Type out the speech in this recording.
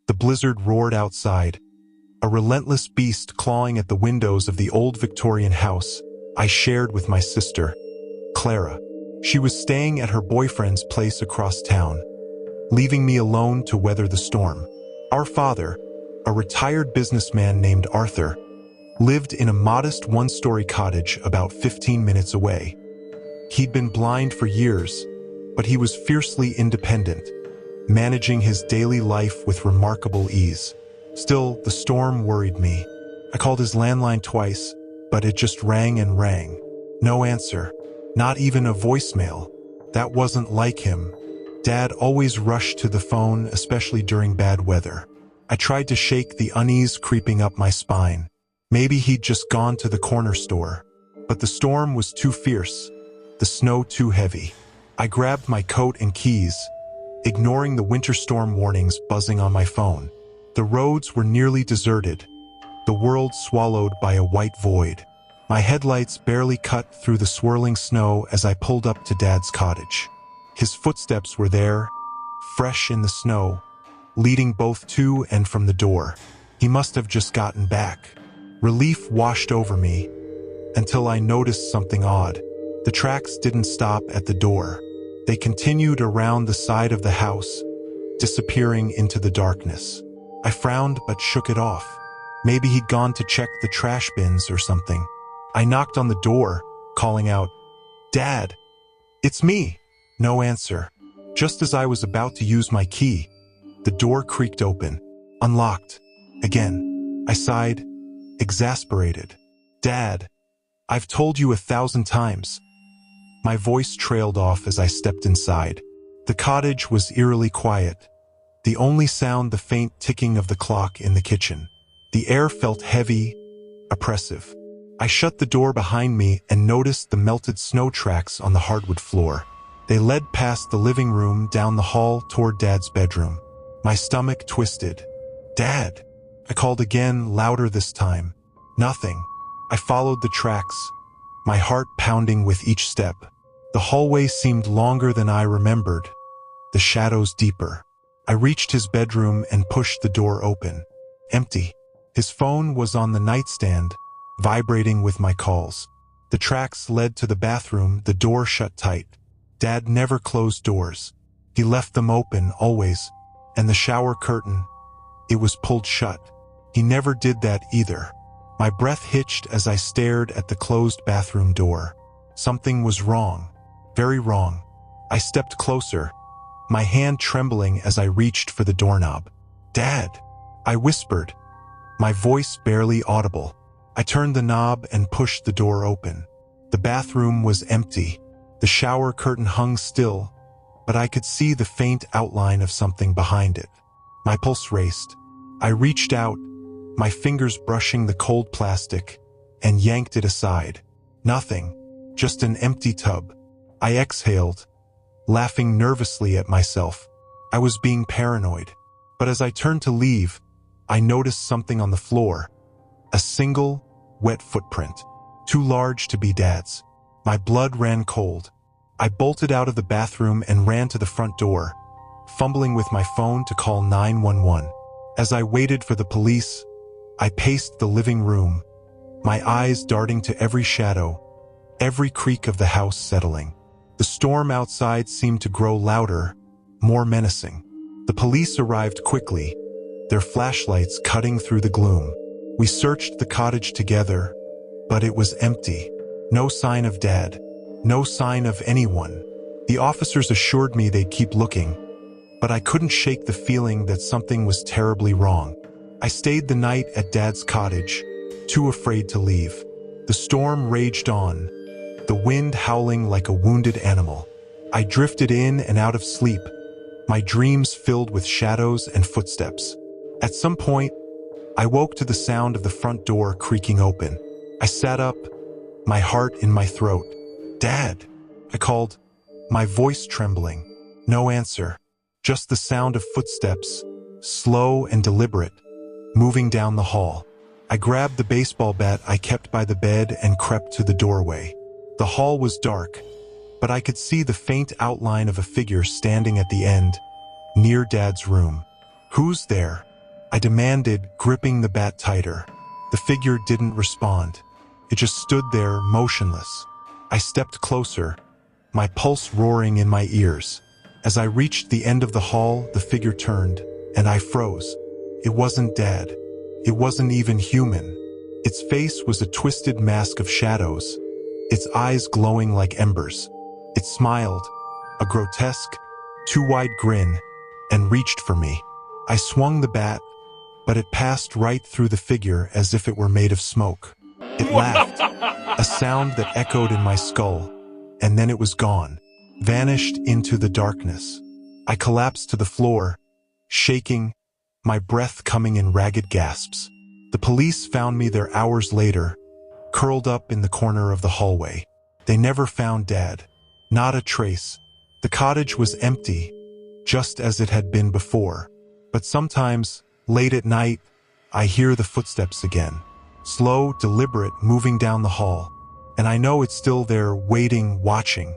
The blizzard roared outside, a relentless beast clawing at the windows of the old Victorian house I shared with my sister, Clara. She was staying at her boyfriend's place across town, leaving me alone to weather the storm. Our father, a retired businessman named Arthur, lived in a modest one-story cottage about 15 minutes away. He'd been blind for years, but he was fiercely independent, managing his daily life with remarkable ease. Still, the storm worried me. I called his landline twice, but it just rang and rang. No answer. Not even a voicemail. That wasn't like him. Dad always rushed to the phone, especially during bad weather. I tried to shake the unease creeping up my spine. Maybe he'd just gone to the corner store. But the storm was too fierce, the snow too heavy. I grabbed my coat and keys, ignoring the winter storm warnings buzzing on my phone. The roads were nearly deserted, the world swallowed by a white void. My headlights barely cut through the swirling snow as I pulled up to Dad's cottage. His footsteps were there, fresh in the snow, leading both to and from the door. He must have just gotten back. Relief washed over me, until I noticed something odd. The tracks didn't stop at the door. They continued around the side of the house, disappearing into the darkness. I frowned but shook it off. Maybe he'd gone to check the trash bins or something. I knocked on the door, calling out, "Dad, it's me." No answer. Just as I was about to use my key, the door creaked open, unlocked. Again, I sighed, exasperated. "Dad, I've told you 1,000 times." My voice trailed off as I stepped inside. The cottage was eerily quiet, the only sound the faint ticking of the clock in the kitchen. The air felt heavy, oppressive. I shut the door behind me and noticed the melted snow tracks on the hardwood floor. They led past the living room down the hall toward Dad's bedroom. My stomach twisted. "Dad!" I called again, louder this time. Nothing. I followed the tracks, my heart pounding with each step. The hallway seemed longer than I remembered, the shadows deeper. I reached his bedroom and pushed the door open. Empty. His phone was on the nightstand, vibrating with my calls. The tracks led to the bathroom, the door shut tight. Dad never closed doors. He left them open, always. And the shower curtain, it was pulled shut. He never did that either. My breath hitched as I stared at the closed bathroom door. Something was wrong. Very wrong. I stepped closer, my hand trembling as I reached for the doorknob. "Dad!" I whispered, my voice barely audible. I turned the knob and pushed the door open. The bathroom was empty. The shower curtain hung still, but I could see the faint outline of something behind it. My pulse raced. I reached out, my fingers brushing the cold plastic, and yanked it aside. Nothing, just an empty tub. I exhaled, laughing nervously at myself. I was being paranoid. But as I turned to leave, I noticed something on the floor. A single, wet footprint, too large to be Dad's. My blood ran cold. I bolted out of the bathroom and ran to the front door, fumbling with my phone to call 911. As I waited for the police, I paced the living room, my eyes darting to every shadow, every creak of the house settling. The storm outside seemed to grow louder, more menacing. The police arrived quickly, their flashlights cutting through the gloom. We searched the cottage together, but it was empty. No sign of Dad, no sign of anyone. The officers assured me they'd keep looking, but I couldn't shake the feeling that something was terribly wrong. I stayed the night at Dad's cottage, too afraid to leave. The storm raged on, the wind howling like a wounded animal. I drifted in and out of sleep, my dreams filled with shadows and footsteps. At some point, I woke to the sound of the front door creaking open. I sat up, my heart in my throat. "Dad!" I called, my voice trembling. No answer, just the sound of footsteps, slow and deliberate, moving down the hall. I grabbed the baseball bat I kept by the bed and crept to the doorway. The hall was dark, but I could see the faint outline of a figure standing at the end, near Dad's room. "Who's there?" I demanded, gripping the bat tighter. The figure didn't respond. It just stood there, motionless. I stepped closer, my pulse roaring in my ears. As I reached the end of the hall, the figure turned, and I froze. It wasn't dead. It wasn't even human. Its face was a twisted mask of shadows, its eyes glowing like embers. It smiled, a grotesque, too wide grin, and reached for me. I swung the bat, but it passed right through the figure as if it were made of smoke. It laughed, a sound that echoed in my skull, and then it was gone, vanished into the darkness. I collapsed to the floor, shaking, my breath coming in ragged gasps. The police found me there hours later, curled up in the corner of the hallway. They never found Dad. Not a trace. The cottage was empty, just as it had been before. But sometimes, late at night, I hear the footsteps again. Slow, deliberate, moving down the hall. And I know it's still there, waiting, watching.